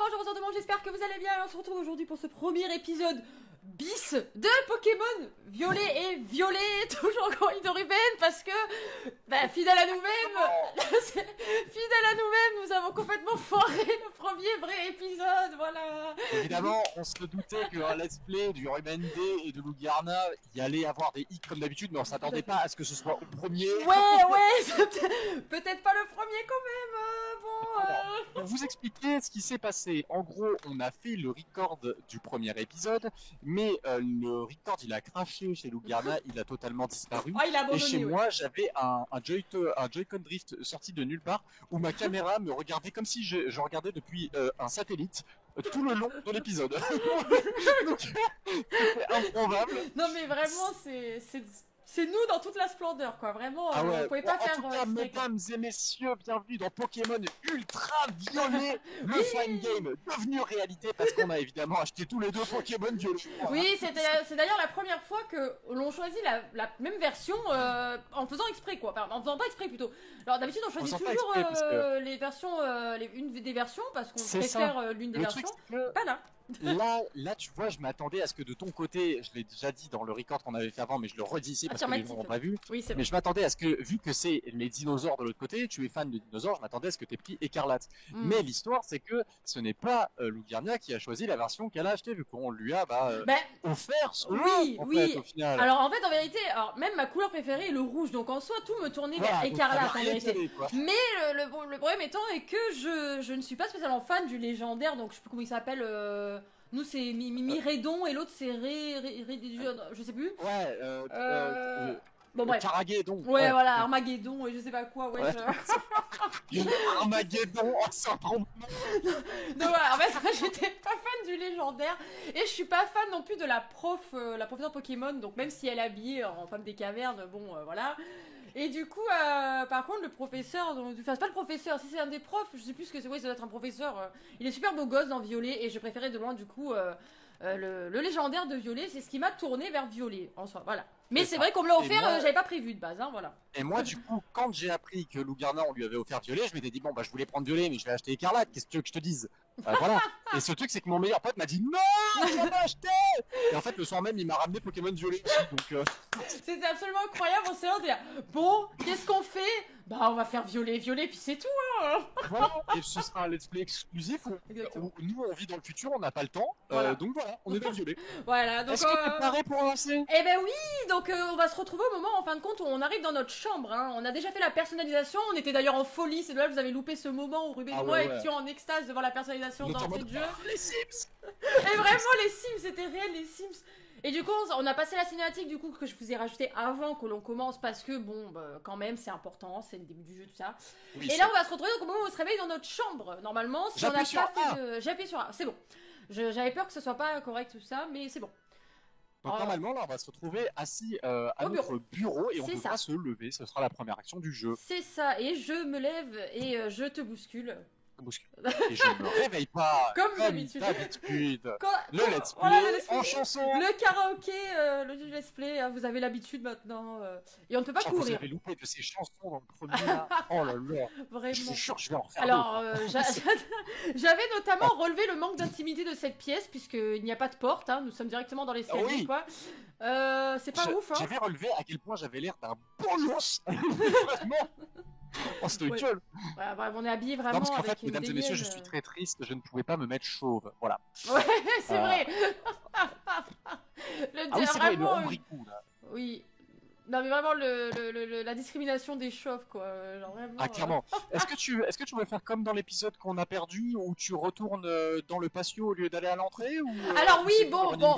bonjour tout le monde, j'espère que vous allez bien. On se retrouve aujourd'hui pour ce premier épisode bis de Pokémon Violet et Violet, toujours encore de Ruben, parce que, fidèle à nous-mêmes, fidèle à nous-mêmes, nous avons complètement foiré le premier vrai épisode, voilà. Évidemment, on se doutait qu'un let's play du Ruben D et de Lugarna, il y allait avoir des hicks comme d'habitude, mais on s'attendait pas à ce que ce soit au premier. Ouais, peut-être pas le premier quand même, Alors, pour vous expliquer ce qui s'est passé, en gros, on a fait le record du premier épisode, mais le record il a craché chez Lugarna, il a totalement disparu. il a abandonné, et chez moi, j'avais un Joy-Con Drift sorti de nulle part, où ma caméra me regardait comme si je regardais depuis un satellite tout le long de l'épisode. Donc, c'était improbable. Non mais vraiment, c'est nous dans toute la splendeur, quoi. Vraiment, on pouvait pas faire. En tout cas, mesdames et messieurs, bienvenue dans Pokémon Ultra Violet, le fine game devenu réalité parce qu'on a évidemment acheté tous les deux Pokémon Violet. Oui, c'est d'ailleurs la première fois que l'on choisit la même version en faisant exprès, quoi. Enfin, en faisant pas exprès plutôt. Alors d'habitude, on choisit toujours les versions, une des versions parce qu'on préfère l'une des versions. Pas là. Là, tu vois, je m'attendais à ce que de ton côté, je l'ai déjà dit dans le record qu'on avait fait avant, mais je le redis ici parce que les gens n'ont pas vu. Oui, mais je m'attendais à ce que, vu que c'est les dinosaures de l'autre côté, tu es fan de dinosaures, je m'attendais à ce que tu aies pris Écarlate. Mais l'histoire, c'est que ce n'est pas Lugarnia qui a choisi la version qu'elle a achetée, vu qu'on lui a offert son oui, fait, au final. Alors en fait, en vérité, même ma couleur préférée est le rouge, donc en soi, tout me tournait vers Écarlate en vérité. Mais le problème étant est que je ne suis pas spécialement fan du légendaire, donc je sais plus comment il s'appelle. Nous c'est Miredon et l'autre c'est je sais plus. Bon bref. Armageddon. Ouais, voilà, Armageddon et je sais pas quoi, ouais. Armageddon, c'est un trompe. Donc voilà, en fait, j'étais pas fan du légendaire et je suis pas fan non plus de la professeure Pokémon, donc même si elle est habillée en femme des cavernes, bon, voilà. Et du coup, par contre, le professeur, enfin, c'est pas le professeur, si c'est un des profs, je sais plus ce que c'est, ouais, ça doit être un professeur, il est super beau gosse dans Violet, et je préférais de loin, du coup, le légendaire de Violet, c'est ce qui m'a tourné vers Violet, en soi, voilà. Mais c'est vrai qu'on me l'a offert, j'avais pas prévu de base, hein, voilà. Et moi, du coup, quand j'ai appris que Lugarna, on lui avait offert Violet, je m'étais dit, bon, je voulais prendre Violet, mais je vais acheter Écarlate, qu'est-ce que tu veux que je te dise? Voilà. Et ce truc, c'est que mon meilleur pote m'a dit, non, je vais pas acheter! Et en fait, le soir même, il m'a ramené Pokémon Violet aussi, donc C'était absolument incroyable, on s'est dit, bon, qu'est-ce qu'on fait? On va faire Violet, puis c'est tout, hein. Voilà, et ce sera un let's play exclusif où nous, on vit dans le futur, on n'a pas le temps, donc voilà, on est dans Violet. Voilà, donc... Est-ce que t'es paré pour lancer? Eh ben oui, donc on va se retrouver au moment, en fin de compte, où on arrive dans notre chambre, hein. On a déjà fait la personnalisation, on était d'ailleurs en folie, c'est là que vous avez loupé ce moment où Ruben et moi étions en extase devant la personnalisation d'entrée de jeu. Les Sims. Et vraiment, les Sims, c'était réel, les Sims. Et du coup, on a passé la cinématique du coup que je vous ai rajouté avant que l'on commence parce que bon, quand même, c'est important, c'est le début du jeu, tout ça. Oui, et là, on va se retrouver donc au moment où on se réveille dans notre chambre. Normalement, si on n'a pas fait j'ai appuyé sur A, c'est bon. J'avais peur que ce soit pas correct tout ça, mais c'est bon. Donc normalement, là, on va se retrouver assis à notre bureau et on devra se lever. Ce sera la première action du jeu. C'est ça. Et je me lève et je te bouscule. Et je ne me réveille pas comme d'habitude. Le let's play en chanson. Le karaoké, le let's play, hein, vous avez l'habitude maintenant. Et on ne peut pas courir. Vous avez loupé de ces chansons dans le premier là. Oh là là. Vraiment. Je suis sûr que je vais en refaire. Alors, j'avais notamment relevé le manque d'intimité de cette pièce, puisqu'il n'y a pas de porte, hein, nous sommes directement dans l'escalier, quoi. C'est pas ouf, hein. J'avais relevé à quel point j'avais l'air d'un bolos. Vraiment. Oh, c'était une gueule. Ouais, bref, on est habillés vraiment. Non, parce qu'en avec fait, mesdames et messieurs, je suis très triste, je ne pouvais pas me mettre chauve. Voilà. Ouais, c'est vrai. Oui, c'est vrai, le ombricou, là. Oui. Non, mais vraiment, la discrimination des chauves, quoi. Genre, vraiment, ah, clairement. Est-ce que tu veux faire comme dans l'épisode qu'on a perdu, où tu retournes dans le patio au lieu d'aller à l'entrée ou Alors oui, bon. Non,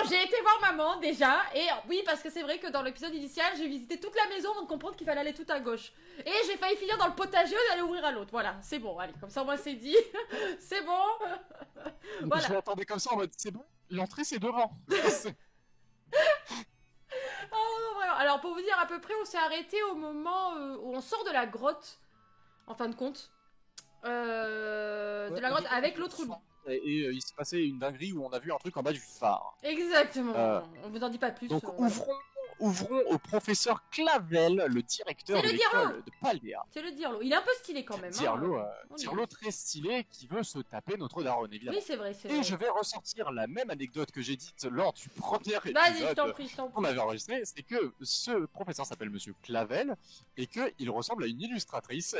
j'ai été voir maman, déjà. Et oui, parce que c'est vrai que dans l'épisode initial, j'ai visité toute la maison avant de comprendre qu'il fallait aller tout à gauche. Et j'ai failli finir dans le potager et aller ouvrir à l'autre. Voilà, c'est bon, allez. Comme ça, moi, c'est dit. C'est bon. Voilà. Je m'attendais comme ça en mode, c'est bon, l'entrée, c'est devant. Oh, vraiment. Alors pour vous dire à peu près, on s'est arrêté au moment où on sort de la grotte, en fin de compte, de la grotte avec l'autre loup. Et il s'est passé une dinguerie où on a vu un truc en bas du phare. Exactement. On vous en dit pas plus. Donc ouvrons au professeur Clavel, le directeur C'est de le l'école de Paldea. C'est le Dirlo. Il est un peu stylé quand même. Dirlo très stylé qui veut se taper notre daronne, évidemment. Oui, c'est vrai, c'est Et vrai. je vais ressortir la même anecdote que j'ai dite lors du premier Vas-y, je t'en épisode prie, je t'en qu'on prie. avait enregistré, c'est que ce professeur s'appelle Monsieur Clavel et qu'il ressemble à une illustratrice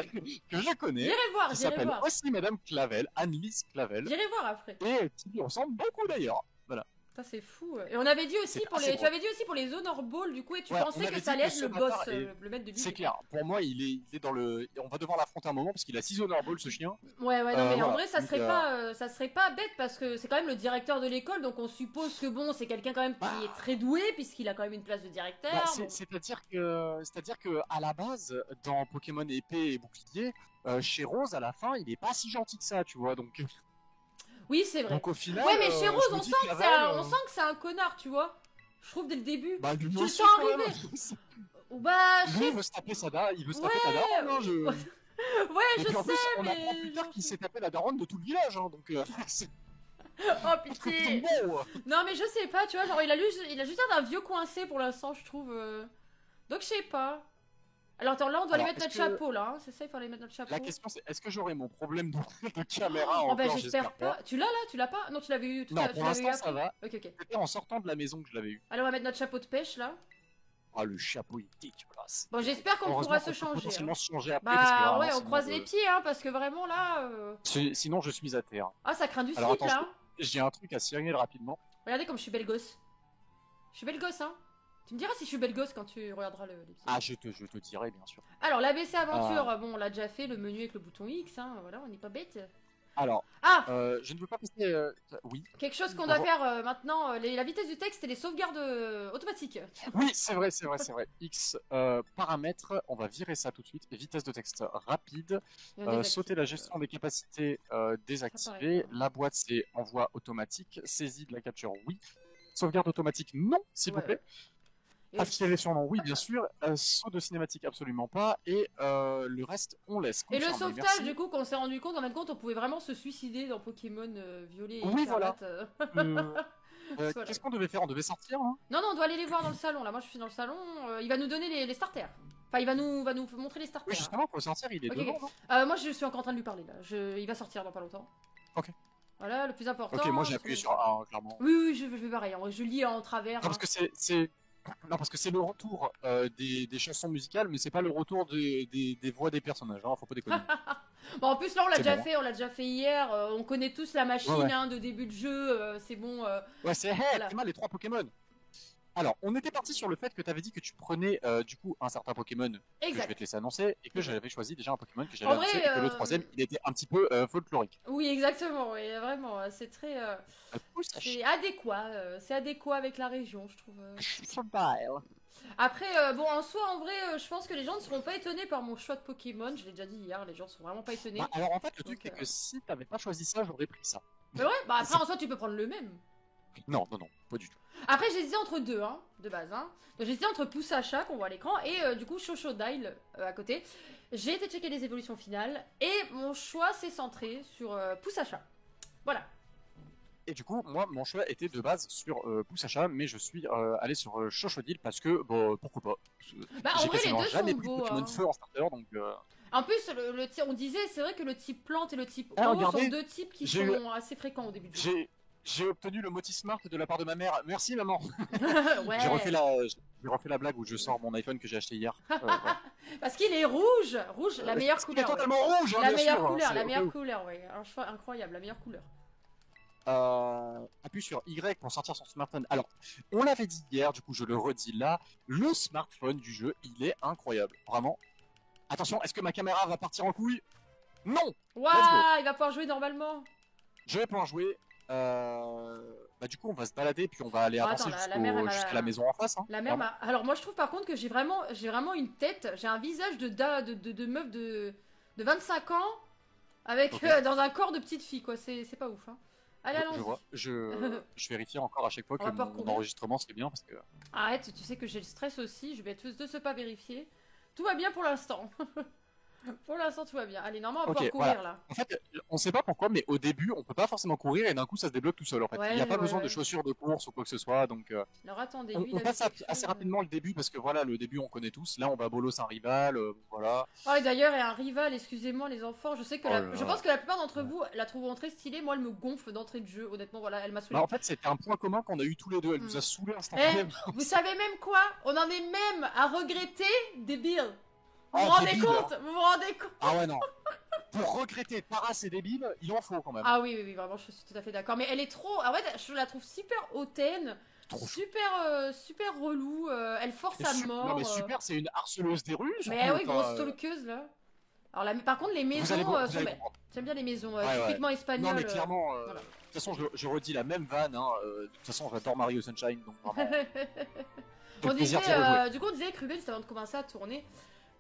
que je connais, J'irai voir, qui j'irai s'appelle voir. aussi Madame Clavel, Annelise Clavel, J'irai voir après. et qui lui ressemble beaucoup d'ailleurs. Voilà. Ça c'est fou. Et on avait dit aussi C'est pour assez les, tu avais dit aussi pour les Honor Ball du coup et tu Ouais, pensais on que avait ça dit allait que être ce le boss, bâtard est- le maître de C'est billes. clair. Pour moi, il est dans le. On va devoir l'affronter un moment parce qu'il a 6 honor balls ce chien. Ouais, non, mais en voilà. vrai, ça Donc, serait pas bête parce que c'est quand même le directeur de l'école, donc on suppose que bon, c'est quelqu'un quand même qui est très doué puisqu'il a quand même une place de directeur. Bah, donc- c'est-à-dire que à la base, dans Pokémon épée et bouclier, chez Rose à la fin, il est pas si gentil que ça, tu vois. Oui, c'est vrai. Donc au final. Ouais, mais chez Rose, je me on dis sent, que que on sent que c'est un connard, tu vois. Je trouve dès le début. Bah, lui Tu le aussi, sens quand même. arriver. Ou bah, je Lui, sais. il veut se taper sa daronne, il veut se Ouais, taper la daronne, hein, ouais, Et je puis en plus, sais, on mais. apprend plus tard qu'il s'est tapé la daronne de tout le village, hein, donc c'est Oh pitié. bon. Non, mais je sais pas, tu vois, genre il a juste l'air d'un vieux coincé pour l'instant, je trouve. Donc je sais pas. Alors attends, là on doit aller Alors, mettre notre est-ce que- chapeau là, hein, c'est ça, il faut aller mettre notre chapeau. La question c'est est-ce que j'aurai mon problème de caméra Oh bah encore? j'espère pas. Tu l'as là, tu l'as pas? Non, tu l'avais eu tout Non, à l'heure. pour Tu l'avais eu l'instant ça après. va. Ok, ok. C'était en sortant de la maison que je l'avais eu. Allez, on va mettre notre chapeau de pêche là. Ah, le chapeau il est dégueulasse. Bon, j'espère qu'on Heureusement pourra se qu'on peut changer. potentiellement Hein. se changer après parce que Bah vraiment, ouais, on sinon, croise les pieds, hein, parce que vraiment là. Sinon je suis à terre. Ah, ça craint du Alors, slip là. attention. J'ai un truc à signaler rapidement. Regardez comme je suis belle gosse. Je suis belle gosse, hein. Tu me diras si je suis belle gosse quand tu regarderas l'épisode. Ah, je te dirai bien sûr. Alors, l'ABC Aventure, bon, on l'a déjà fait, le menu avec le bouton X, hein, voilà, on n'est pas bête. Alors, Ah, je ne veux pas passer. Oui. quelque chose qu'on doit faire maintenant, la vitesse du texte et les sauvegardes automatiques. Oui, c'est vrai. X paramètres, on va virer ça tout de suite. Vitesse de texte rapide. Et on désactive. Sauter la gestion des capacités désactivée. La boîte c'est envoi automatique. Saisie de la capture, oui. Sauvegarde automatique, non, s'il vous Ouais, plaît. Et Accélération, non, oui, bien sûr. Saut de cinématique, absolument pas. Et le reste, on laisse. Et le Confirmer, sauvetage, merci. du coup, qu'on s'est rendu compte, en même compte, on pouvait vraiment se suicider dans Pokémon Violet et Oui, voilà. Écarlate. Voilà. Qu'est-ce qu'on devait faire? On devait sortir, hein? Non, on doit aller les voir dans le salon. Là, moi, je suis dans le salon. Il va nous donner les starters. Enfin, il va nous montrer les starters. Oui, justement, faut sortir, il est Ok, devant, ok. non? Moi, je suis encore en train de lui parler là. Il va sortir dans pas longtemps. Ok. Voilà, le plus important. Ok, moi j'ai appuyé c'est- sur A, clairement. Oui, je fais pareil. Je lis en travers. Non, parce que non, parce que c'est le retour des chansons musicales, mais c'est pas le retour des voix des personnages, hein, faut pas déconner. Bon, en plus, là, C'est bon. on l'a déjà fait hier. On connaît tous la machine Ouais. hein, de début de jeu. C'est bon. Ouais, c'est Voilà. c'est mal les 3 Pokémon. Alors, on était parti sur le fait que tu avais dit que tu prenais du coup un certain Pokémon que je Exact. vais te laisser annoncer et que Exact. j'avais choisi déjà un Pokémon que En j'avais vrai, annoncé et que le troisième il était un petit peu folklorique. Oui, exactement. Oui, vraiment. C'est très. C'est adéquat. C'est adéquat avec la région, je trouve. Après, bon, en soi, en vrai, je pense que les gens ne seront pas étonnés par mon choix de Pokémon. Je l'ai déjà dit hier, les gens seront vraiment pas étonnés. Bah, alors en fait, le truc Donc, est que si t'avais pas choisi ça, j'aurais pris ça. Mais ouais, bah après, en soi, tu peux prendre le même. Non, pas du tout. Après, j'hésitais entre deux, hein, de base. Hein. Donc, j'hésitais entre Poussacha, qu'on voit à l'écran, et du coup, Chochodile à côté. J'ai été checker les évolutions finales, et mon choix s'est centré sur Poussacha. Voilà. Et du coup, moi, mon choix était de base sur Poussacha, mais je suis allé sur Chochodile parce que, bon, pourquoi pas. Bah, en J'ai vrai, les quasiment deux jamais sont pris de beaux. Pokémon Hein. de feu en starter, donc. En plus, on disait, c'est vrai que le type plante et le type Ah, eau regardez, sont deux types qui j'ai sont assez fréquents au début du jeu. J'ai obtenu le Motis Smart de la part de ma mère. Merci maman. Ouais. J'ai refait la blague où je sors mon iPhone que j'ai acheté hier. Voilà. Parce qu'il est rouge. Rouge, la meilleure Il est couleur. Ouais. totalement rouge, hein, La bien meilleure sûr, hein, couleur, c'est la meilleure ouf. couleur, ouais. Un choix incroyable, la meilleure couleur. Appuie sur Y pour sortir son smartphone. Alors, on l'avait dit hier, du coup je le redis là, le smartphone du jeu, il est incroyable. Vraiment. Attention, est-ce que ma caméra va partir en couille? Non. Waouh, il va pouvoir jouer normalement. Je vais pouvoir jouer. Bah du coup on va se balader puis on va aller Bon, avancer attends, la mère, elle m'a- jusqu'à la maison en face. Hein. La mère m'a. Alors moi je trouve par contre que j'ai vraiment une tête, j'ai un visage de meuf de 25 ans avec Ok. dans un corps de petite fille quoi. C'est pas ouf. Hein. Allez Je allons-y. vois. Je vérifie encore à chaque fois On que va pas mon recourir. enregistrement c'est bien parce que. Arrête, tu sais que j'ai le stress aussi. Je vais de ce pas vérifier. Tout va bien pour l'instant. Pour l'instant, tout va bien. Allez, normalement, on va Ok, pouvoir courir là. En fait, on sait pas pourquoi, mais au début, on peut pas forcément courir et d'un coup, ça se débloque tout seul. En fait, il n'y a pas besoin de chaussures de course ou quoi que ce soit. Donc, Alors attendez, on, lui, il on a vu passe quelque assez chose. rapidement le début parce que voilà, le début, on connaît tous. Là, on va bolos un rival, voilà. Oh, et d'ailleurs, il y a un rival, excusez-moi les enfants, je sais que Oh là je là. pense que la plupart d'entre vous la trouveront très stylée, moi elle me gonfle d'entrée de jeu, honnêtement, voilà, elle m'a saoulée. Bah, en fait, c'était un point commun qu'on a eu tous les deux. Elle nous a saoulés instantanément. Vous savez même quoi? On en est même à regretter des builds. Vous Oh, vous rendez débile, compte? Vous vous rendez compte? Ah ouais, non. Pour regretter Taras et débile, il en faut quand même. Ah oui, oui, oui, vraiment, je suis tout à fait d'accord. Mais elle est trop. Ah ouais, je la trouve super hautaine, Trop super, super relou. Elle force à mort. Non mais super, c'est une harceleuse des rues. Mais surtout, oui, grosse stalkeuse là. Alors, par contre, les maisons vous allez sont belles. comprendre. J'aime bien les maisons, Ouais, ouais. typiquement espagnoles. Non mais clairement, voilà. de toute façon, je redis la même vanne. Hein, de toute façon, j'adore Mario Sunshine, donc vraiment. On disait, plaisir d'y rejouer. du coup, on disait avec Ruben, juste avant de commencer à tourner,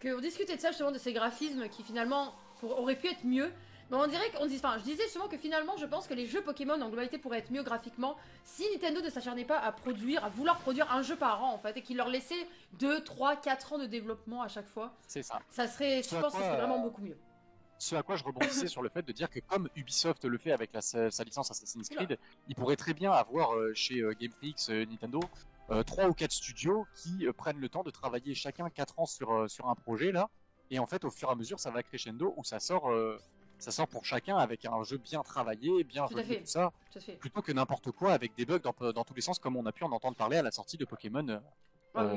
qu'on discutait de ça justement, de ces graphismes qui finalement auraient pu être mieux. Mais on dirait je disais justement que finalement, je pense que les jeux Pokémon en globalité pourraient être mieux graphiquement si Nintendo ne s'acharnait pas à vouloir produire un jeu par an en fait, et qu'il leur laissait 2, 3, 4 ans de développement à chaque fois. C'est ça. Je pense que ce serait vraiment beaucoup mieux. Ce à quoi je rebondissais sur le fait de dire que comme Ubisoft le fait avec sa licence Assassin's Creed, il pourrait très bien avoir chez Game Freak, Nintendo, 3 ou 4 studios qui prennent le temps de travailler chacun 4 ans sur un projet là, et en fait au fur et à mesure ça va crescendo où ça sort pour chacun avec un jeu bien travaillé, bien joli, tout ça, plutôt que n'importe quoi avec des bugs dans tous les sens comme on a pu en entendre parler à la sortie de Pokémon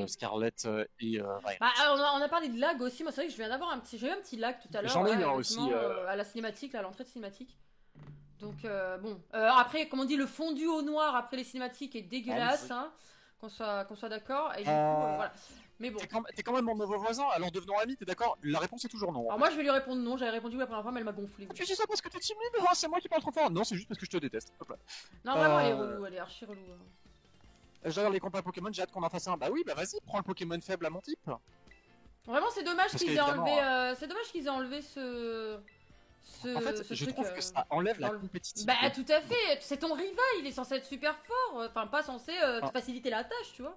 Scarlet et Violet. Bah, on a parlé de lag aussi. Moi, c'est vrai que j'ai eu un petit lag tout à l'heure. J'en ai eu un aussi à la cinématique, à l'entrée de cinématique. Donc bon. Après, comme on dit, le fondu au noir après les cinématiques est dégueulasse, hein, qu'on soit d'accord. Et du coup, voilà. Mais bon. T'es quand même mon nouveau voisin, alors devenons amis, t'es d'accord? La réponse est toujours non. Alors moi, je vais lui répondre non. J'avais répondu oui la première fois, mais elle m'a gonflé. Tu dis ça parce que t'es timide? Oh, c'est moi qui parle trop fort. Non, c'est juste parce que je te déteste. Hop là. Non, vraiment, elle est relou, elle est archi relou. J'adore les combats Pokémon, j'ai hâte qu'on en fasse un. Bah oui, bah vas-y, prends le Pokémon faible à mon type. Vraiment, c'est dommage qu'ils aient enlevé. C'est dommage qu'ils aient enlevé ce. En fait, je trouve que ça enlève la compétitivité. Bah tout à fait. C'est ton rival, il est censé être super fort. Enfin, pas censé te faciliter la tâche, tu vois.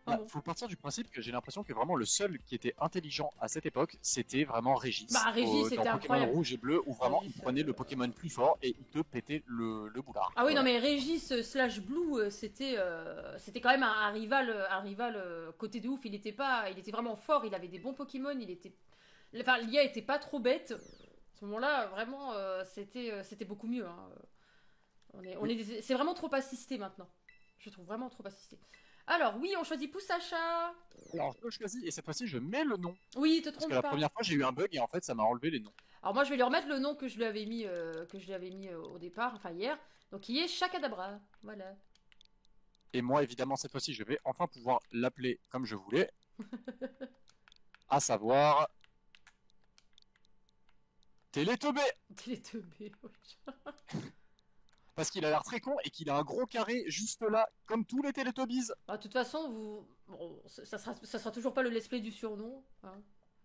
Bah, faut partir du principe que j'ai l'impression que vraiment le seul qui était intelligent à cette époque, c'était vraiment Régis. Bah Régis, c'était dans incroyable. Pokémon Rouge et Bleu, où vraiment il prenait le Pokémon plus fort et il te pétait le boulard. Ah oui, non mais Régis / Blue, c'était quand même un rival côté de ouf. Il était vraiment fort. Il avait des bons Pokémon. Enfin, l'IA était pas trop bête. À ce moment-là, vraiment, c'était beaucoup mieux. Hein. C'est vraiment trop assisté maintenant. Je trouve vraiment trop assisté. Alors, oui, on choisit Poussacha. Alors, je choisis et cette fois-ci, je mets le nom. Oui, te trompe pas. Parce que la première fois, j'ai eu un bug et en fait, ça m'a enlevé les noms. Alors, moi, je vais lui remettre le nom que je lui avais mis, au départ, enfin hier. Donc, qui est Chakadabra. Voilà. Et moi, évidemment, cette fois-ci, je vais enfin pouvoir l'appeler comme je voulais. À savoir. Télétobé. Télétobé, ouais. Parce qu'il a l'air très con et qu'il a un gros carré juste là, comme tous les Télétobies. De toute façon, ça sera toujours pas le let's play du surnom. Hein.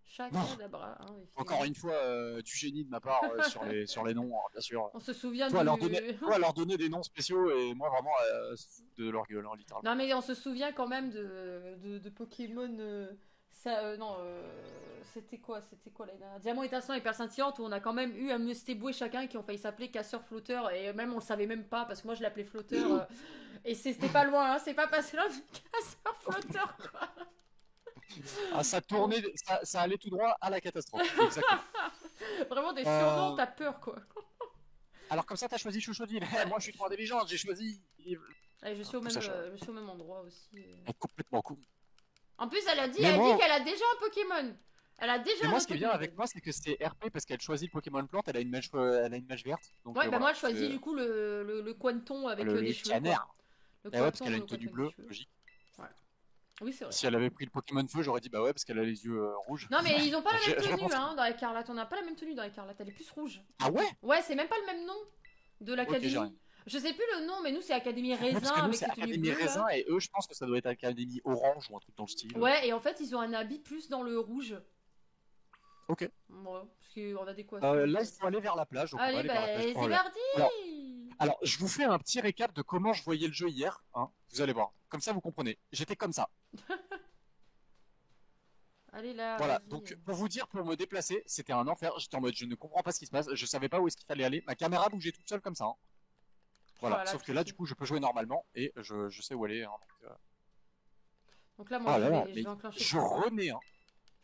Chakadabra. Hein, encore une fois, du génie de ma part sur les noms, hein, bien sûr. On se souvient toi, leur donner des noms spéciaux et moi vraiment de leur gueule, hein, littéralement. Non, mais on se souvient quand même de Pokémon. C'était quoi là, Diamant étincelant et Perle scintillante, où on a quand même eu un Mustéboué chacun qui ont failli s'appeler Casseur Flotteur, et même on le savait même pas parce que moi je l'appelais Flotteur et c'était pas loin, hein, c'est pas passé là du Casseur Flotteur quoi. Ah, ça tournait, ça allait tout droit à la catastrophe. Exactement. Vraiment des surnoms, t'as peur quoi. Alors comme ça t'as choisi Chouchoudil. Moi je suis trop intelligente, j'ai choisi. Allez, je suis au même endroit aussi. Complètement con. En plus, elle a dit qu'elle a déjà un Pokémon. Elle a déjà. Mais moi, ce qui est bien avec moi, c'est que c'est RP parce qu'elle choisit le Pokémon plante. Elle a une mèche verte. Donc, ouais, bah moi, je choisis du coup le Quanton avec des cheveux. Ouais, parce qu'elle a une tenue bleue, logique. Ouais. Oui, c'est vrai. Si elle avait pris le Pokémon feu, j'aurais dit bah ouais, parce qu'elle a les yeux rouges. Non, mais ils ont pas la même tenue hein, dans Écarlate. On n'a pas la même tenue dans Écarlate. Elle est plus rouge. Ah ouais? Ouais, c'est même pas le même nom de l'académie. Okay, je sais plus le nom, mais nous c'est Académie Raisin avec cette tenue bleue. Académie Raisin et eux, je pense que ça doit être Académie Orange ou un truc dans le style. Ouais, et en fait, ils ont un habit plus dans le rouge. Ok. Ouais, parce qu'on a des quoi. Là, il faut aller vers la plage. Allez, bah, c'est parti. Alors, je vous fais un petit récap de comment je voyais le jeu hier. Hein. Vous allez voir. Comme ça, vous comprenez. J'étais comme ça. Allez là. Voilà, vas-y. donc pour vous dire, pour me déplacer, c'était un enfer. J'étais en mode, je ne comprends pas ce qui se passe, je savais pas où est-ce qu'il fallait aller. Ma caméra bougeait toute seule comme ça, hein. Voilà, Voilà, sauf que là, du coup, je peux jouer normalement et je sais où aller, hein, Donc là, Oh moi, là là, je mais vais enclencher je le truc. renais, hein.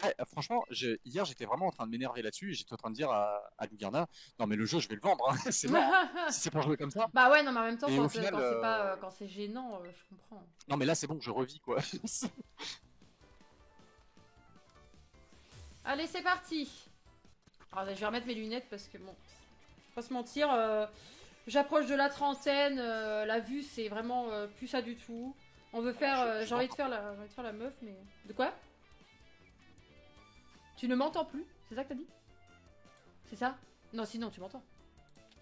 Ouais, franchement, hier, j'étais vraiment en train de m'énerver là-dessus et j'étais en train de dire à Lugarna, non mais le jeu, je vais le vendre, hein. C'est mort, hein. Si c'est pour jouer comme ça. Bah ouais, non, mais en même temps, Et au final, quand c'est pas, quand c'est gênant, je comprends. non mais là, c'est bon, je revis, quoi. Allez, c'est parti. Alors, je vais remettre mes lunettes parce que bon, faut pas se mentir, j'approche de la trentaine, la vue c'est vraiment plus ça du tout. On veut faire, j'ai envie de faire la meuf, mais de quoi? Tu ne m'entends plus? C'est ça que t'as dit? C'est ça? Non, sinon tu m'entends.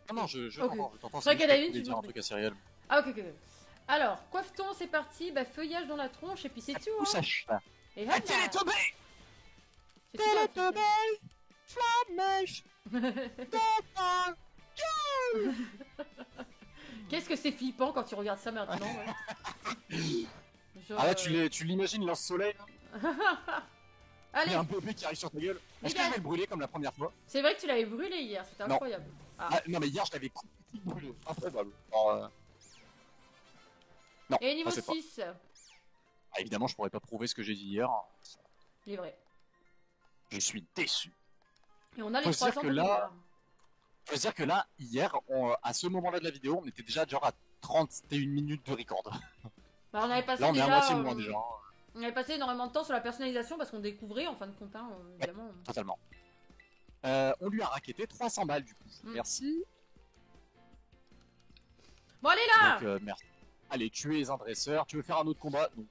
Non, non, je Ok. t'entends, je t'entends. C'est vrai C'est qu'à la juste que limite, je voulais tu dire un m'entends. truc à Cyrielle. Ah ok, ok. Alors, coiffe-ton, c'est parti, bah feuillage dans la tronche et puis c'est tout. Où Hein. ça chie, là? Et Ah, hop là. Télétobé! C'est tout dans la Télétobé! Flammèche! Qu'est-ce que c'est flippant quand tu regardes ça maintenant ouais. Genre, Ah là, tu l'imagines, lance-soleil, là? Il Allez, y a un bébé qui arrive sur ta gueule. Est-ce que je vais le brûler comme la première fois? c'est vrai que tu l'avais brûlé hier, c'était Non. incroyable. Ah. Ah, non, mais hier, je l'avais complètement brûlé. Improbable. Alors, non, Et niveau pas cette fois. 6, Ah, évidemment, je pourrais pas prouver ce que j'ai dit hier. il est vrai. Je suis déçu. Et on a Faut les se dire 300 que de là- dollars. Faut se dire que là, hier, à ce moment-là de la vidéo, on était déjà genre à 31 minutes de record. Bah, on avait passé Là, on est déjà, à moitié moins déjà, hein, on avait passé énormément de temps sur la personnalisation parce qu'on découvrait en fin de compte, hein, évidemment. totalement. On lui a racketté 300 balles du coup. Mm. Merci. Bon, allez là. Donc, merci. Allez, tu es un dresseur. Tu veux faire un autre combat? Non.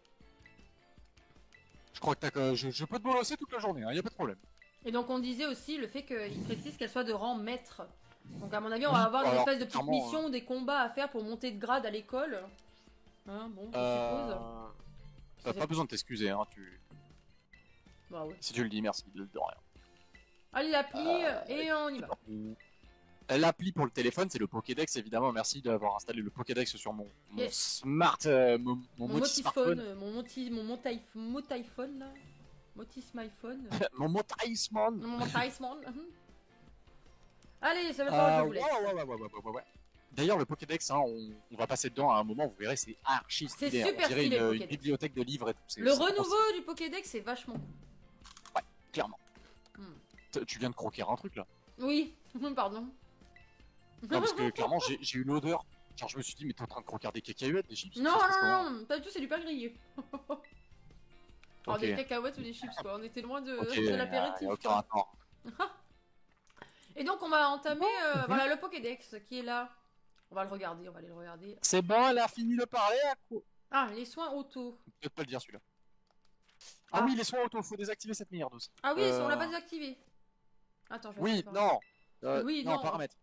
Je crois que je peux te bolosser toute la journée, hein, y a pas de problème. Et donc on disait aussi le fait qu'il précise qu'elle soit de rang maître. Donc à mon avis on Oui, va avoir une alors, espèce de petites clairement, missions, des combats à faire pour monter de grade à l'école. Hein, bon, je suppose. T'as pas besoin de t'excuser, hein, Bah ouais. si tu le dis, merci, de rien. Allez l'appli et on y va. L'appli pour le téléphone, c'est le Pokédex, évidemment. Merci d'avoir installé le Pokédex sur mon Yes. smart, mon Mon multi-smartphone. motiphone, mon motiphone là. Motismyphone. Mon motaïsman. Mon motiphone. Allez, ça va pas, je vous laisse. Ouais. D'ailleurs, le Pokédex, hein, on va passer dedans à un moment, vous verrez, c'est archi C'est stylé. super On dirait stylé, le une Pokédex. bibliothèque de livres et tout. Le c'est trop renouveau du Pokédex c'est vachement cool. stylé. Clairement. Hmm. Tu viens de croquer un truc là. Oui, pardon. Non, parce que clairement, j'ai eu l'odeur. Genre, je me suis dit, mais t'es en train de croquer des cacahuètes, des chips? Non, ça se passe comment? non, pas du tout, c'est du pain grillé. Alors Ok. des cacahuètes ou des chips quoi, on était loin de, Ok, de l'apéritif. y a aucun quoi. rapport. Et donc on va entamer voilà, le Pokédex qui est là. On va le regarder, on va aller le regarder. C'est bon, elle a fini de parler à quoi? Ah, les soins auto. Peut-être pas le dire celui-là. Ah, Ah. oui, les soins auto, faut désactiver cette merde aussi. Ah oui, on l'a pas désactivé. Attends, je vais Oui, essayer de voir. non. Oui, non, non. paramètres.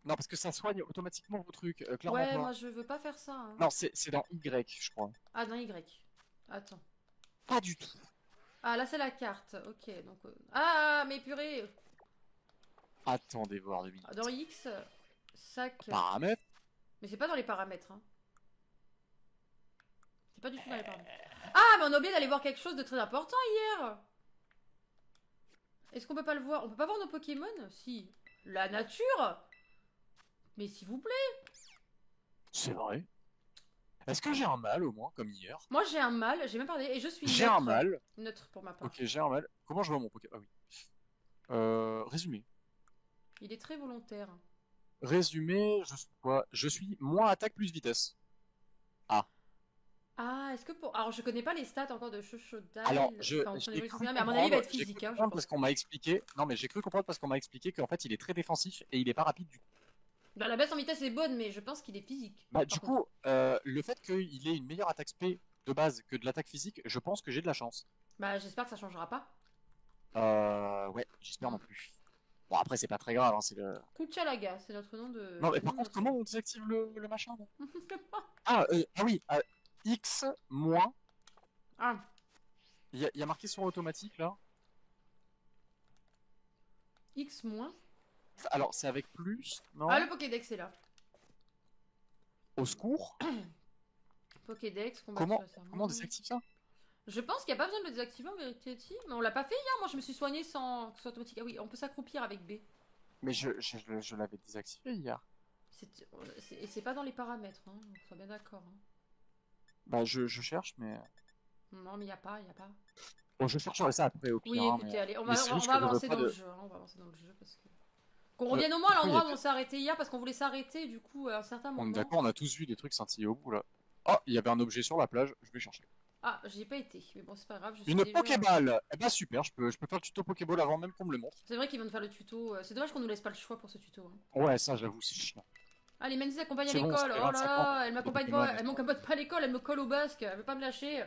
Non, parce que ça soigne automatiquement vos trucs. Clairement Ouais, pas. moi je veux pas faire ça. Hein. Non, c'est dans Y, je crois. Ah, dans Y. Attends. Pas du tout. Ah, là c'est la carte. Ok, donc. Ah, mais purée. Attendez voir 2 minutes. Ah, dans X, sac. Paramètres. Mais c'est pas dans les paramètres. Hein. C'est pas du tout dans les paramètres. Ah, mais on a oublié d'aller voir quelque chose de très important hier. Est-ce qu'on peut pas le voir? On peut pas voir nos Pokémon? Si. La nature. Mais s'il vous plaît. C'est vrai. Est-ce que j'ai un mal au moins, comme hier? Moi j'ai un mâle, j'ai même parlé, et je suis J'ai neutre. un mal. Neutre pour ma part. Ok, j'ai un mal. Comment je vois mon Pokémon? Ah oui. Résumé. Il est très volontaire. Résumé, je suis quoi? Je suis moins attaque plus vitesse. Ah, est-ce que pour... Alors je connais pas les stats encore de Chochodile. Alors, Enfin, j'ai son cru évolution finale, mais à mon avis il va être j'ai cru physique. Hein, je comprendre pense. parce qu'on m'a expliqué. Non, mais j'ai cru comprendre parce qu'on m'a expliqué qu'en fait il est très défensif et il est pas rapide du tout. Bah, la baisse en vitesse est bonne, mais je pense qu'il est physique. Bah, par du contre. coup, le fait qu'il ait une meilleure attaque SP de base que de l'attaque physique, je pense que j'ai de la chance. Bah j'espère que ça changera pas. Ouais, j'espère non plus. Bon, après, c'est pas très grave, hein, c'est le. Kuchalaga, c'est notre nom de... Non, mais le par nom de contre, comment on désactive le machin là notre- ah oui, X moins. Ah, Il y a marqué sur automatique là. X moins. Alors, c'est avec plus, non? Ah, le Pokédex est là. Au secours. Pokédex, combat Comment sur la serment. on désactive ça? Je pense qu'il n'y a pas besoin de le désactiver en vérité, si. Mais on l'a pas fait hier, moi je me suis soignée sans que ce soit automatique. Ah oui, on peut s'accroupir avec B. Mais je l'avais désactivé hier. C'est pas dans les paramètres, hein. On soit bien d'accord. Hein. Bah, je cherche, mais. Non, mais il n'y a pas. Bon, je chercherai ça après au pire. Oui, hein, écoutez, mais... allez, on mais va c'est juste que avancer je veux dans pas le de- jeu. Hein. On va avancer dans le jeu parce que. Qu'on revienne au moins à Du coup, l'endroit où on s'est arrêté hier parce qu'on voulait s'arrêter du coup à un certain On est moment. d'accord, on a tous vu des trucs scintiller au bout là. Oh, il y avait un objet sur la plage, je vais chercher. Ah, j'y ai pas été, mais bon, c'est pas grave. Je suis Une déjà- Pokéball. Eh ben super, je peux faire le tuto Pokéball avant même qu'on me le montre. C'est vrai qu'ils vont nous faire le tuto. C'est dommage qu'on nous laisse pas le choix pour ce tuto. Hein. Ouais, ça j'avoue, c'est chiant. Allez, Mandy s'accompagne à C'est bon, l'école. ça fait Oh là 25 là, ans elle m'accompagne Pokémon, pas, elle m'accompagne pas à l'école, elle me colle au basque, elle veut pas me lâcher.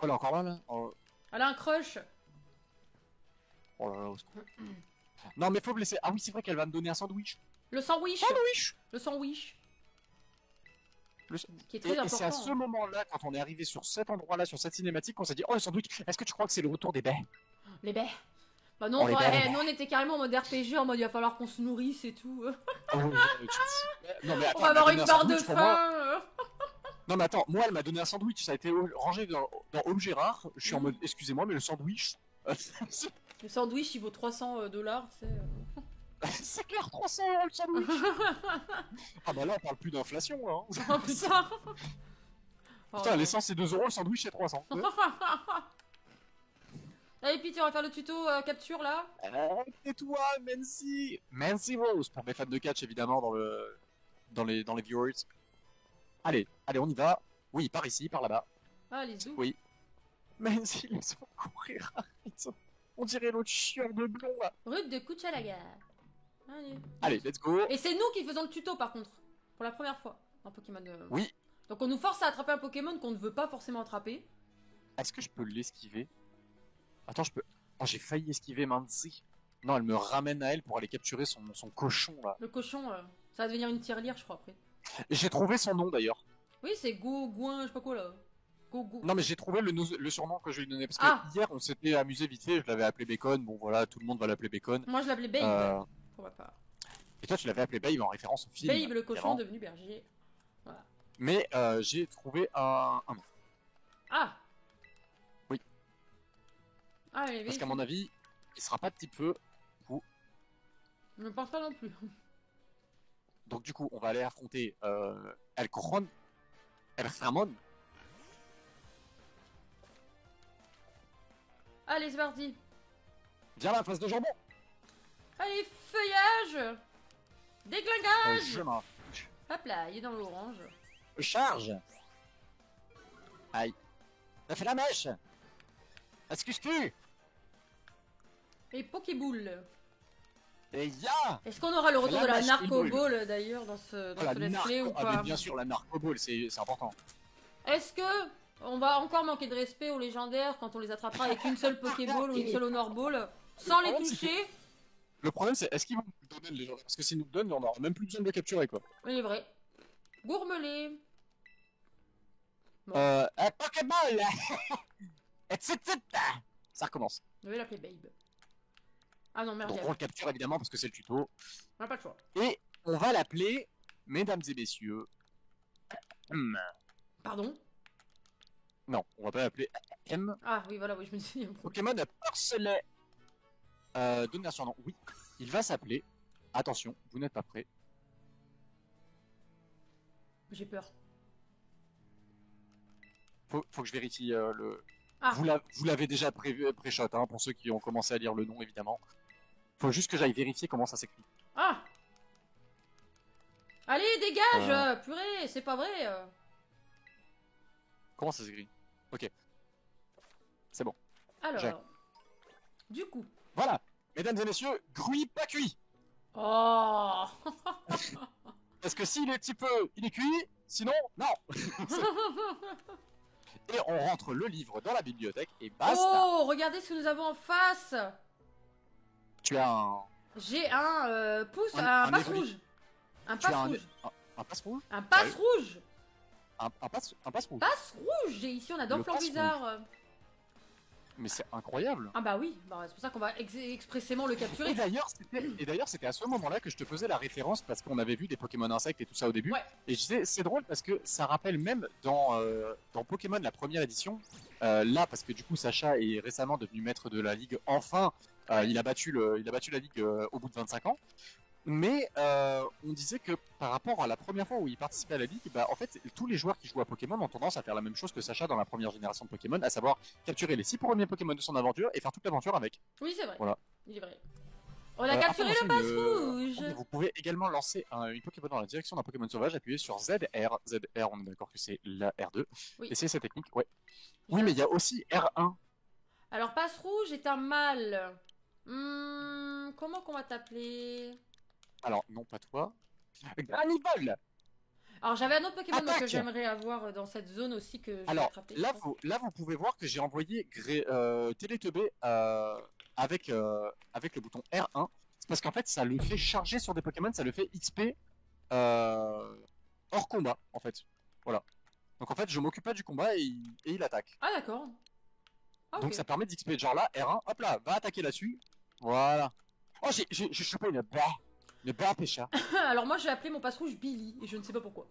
Oh là, encore là oh, Elle a un crush. oh là là, au secours. Non mais faut me laisser. Ah oui, c'est vrai qu'elle va me donner un sandwich. Le sandwich. Sandwich. Le sandwich. Le- Qui est très Et important. c'est à ce moment-là, quand on est arrivé sur cet endroit-là, sur cette cinématique, qu'on s'est dit, oh le sandwich, est-ce que tu crois que c'est le retour des baies? Les baies. Bah non, Oh, les baies. nous on était carrément en mode RPG, en mode il va falloir qu'on se nourrisse et tout. Oh, non mais attends, On va elle m'a avoir donné une un barre de sandwich pour moi. faim. Non mais attends, moi elle m'a donné un sandwich, ça a été rangé dans Home Gérard. Je suis en mode, excusez-moi, mais le sandwich, Le sandwich il vaut 300 $, tu sais. c'est clair, 300 € le sandwich. Ah bah là on parle plus d'inflation là. Hein. Oh putain. Putain, l'essence c'est 2 €, le sandwich c'est 300. Allez, Pete, on va faire le tuto capture là. Tais-toi, Mancy. Mancy Rose pour mes fans de catch évidemment dans les viewers. Allez, on y va. Oui, par ici, par là-bas. Ah, les zou. Oui. Mancy, laisse-moi courir. Arrête. On dirait l'autre chieur de blond là. Route de Kuchalaga. Allez, let's go. Et c'est nous qui faisons le tuto par contre. Pour la première fois dans Pokémon. Oui. Donc on nous force à attraper un Pokémon qu'on ne veut pas forcément attraper. Est-ce que je peux l'esquiver? Attends, je peux. Oh, j'ai failli esquiver Mancy. Non, elle me ramène à elle pour aller capturer son cochon là. Le cochon, ça va devenir une tirelire, je crois, après. Et j'ai trouvé son nom d'ailleurs. Oui, c'est Gouin, je sais pas quoi là. Go. Non, mais j'ai trouvé le surnom que je lui donnais. Parce que Ah. hier, on s'était amusé vite fait. Je l'avais appelé Bacon. Bon, voilà, tout le monde va l'appeler Bacon. Moi je l'appelais Babe. Euh, Pour ma part. Et toi, tu l'avais appelé Babe en référence au film. Babe, le cochon évidemment. devenu berger. Voilà. Mais j'ai trouvé un nom. Ah. Oui. Ah, mais Parce qu'à mon avis, il sera pas petit peu. je ne pense pas non plus. Donc, du coup, on va aller affronter Elcron. Elframon. Allez, c'est parti. Viens là, face de jambon. Allez, feuillage. Déglingage. Je m'en Hop là, il est dans l'orange. charge. Aïe. Ça fait la mèche. Excuse-tu. Et Pokéball. Et ya. Est-ce qu'on aura le retour La de la vache, Narco il Ball d'ailleurs dans ce Oh, la let's play ou narco... Ah, pas mais bien sûr, la narcoball, c'est important. Est-ce que on va encore manquer de respect aux légendaires quand on les attrapera avec une seule Pokéball ou une seule Honor Ball sans les toucher? Le problème, c'est est-ce qu'ils vont nous donner le légendaire? Parce que s'ils nous le donnent, on aura même plus besoin de le capturer, quoi. Il est vrai. Gourmelé. Bon. Un Pokéball. Et tsit. Ça recommence. Je vais l'appeler Babe. Ah non, merde, Donc on le capture évidemment parce que c'est le tuto. on n'a pas le choix. Et on va l'appeler, mesdames et messieurs. Pardon? Non, on va pas l'appeler M. Ah oui, voilà, oui, je me dis. Pokémon Porcelet. Donner un surnom. Oui, il va s'appeler. Attention, vous n'êtes pas prêts. J'ai peur. Faut que je vérifie le. Ah. Vous l'avez déjà pré-shot, hein, pour ceux qui ont commencé à lire le nom évidemment. Faut juste que j'aille vérifier comment ça s'écrit. Ah! Allez, dégage! Purée, c'est pas vrai! Comment ça s'écrit? Ok. C'est bon. Alors, J'ai. du coup. Voilà, mesdames et messieurs, Gruy pas cuit. Oh! Parce que s'il est petit peu, il est cuit. Sinon, non. Et on rentre le livre dans la bibliothèque et basta. Oh, regardez ce que nous avons en face! Tu as un. J'ai un pouce, Un un passe évoli- rouge. Un Tu as passe un rouge. passe rouge. Un passe rouge. Un passe rouge. Passe rouge. J'ai ici, on a Le Dorfleur passe Bizarre. Mais c'est incroyable. Ah bah oui, bah, c'est pour ça qu'on va expressément le capturer. Et d'ailleurs, c'était à ce moment-là que je te faisais la référence parce qu'on avait vu des Pokémon insectes et tout ça au début. Ouais. Et je disais, c'est drôle parce que ça rappelle même dans Pokémon la première édition, là, parce que du coup, Sacha est récemment devenu maître de la ligue. Enfin, il a battu la ligue au bout de 25 ans. Mais on disait que par rapport à la première fois où il participait à la ligue, bah en fait tous les joueurs qui jouent à Pokémon ont tendance à faire la même chose que Sacha dans la première génération de Pokémon, à savoir capturer les 6 premiers Pokémon de son aventure et faire toute l'aventure avec. Oui, c'est vrai. Voilà. Il est vrai. On a capturé le passe rouge. Vous pouvez également lancer une Pokéball dans la direction d'un Pokémon sauvage, appuyez sur ZR. ZR, on est d'accord que c'est la R2. Oui. Essayez cette technique, ouais. Oui, mais il y a aussi R1. Alors, passe rouge est un mâle. Comment qu'on va t'appeler? Alors, non, pas toi. Granivol. Alors, j'avais un autre Pokémon Attaque. que j'aimerais avoir dans cette zone aussi que je vais Alors, attraper. là, vous pouvez voir que j'ai envoyé Téléteubé avec le bouton R1. C'est parce qu'en fait, ça le fait charger sur des Pokémon, ça le fait XP hors combat, en fait. Voilà. Donc en fait, je m'occupe pas du combat et il attaque. Ah, d'accord. Ah, Donc ok. ça permet d'XP. Genre là, R1, hop là, va attaquer là-dessus. Voilà. Oh, j'ai chopé une baie pêcha. Alors, moi, j'ai appelé mon passe rouge Billy et je ne sais pas pourquoi.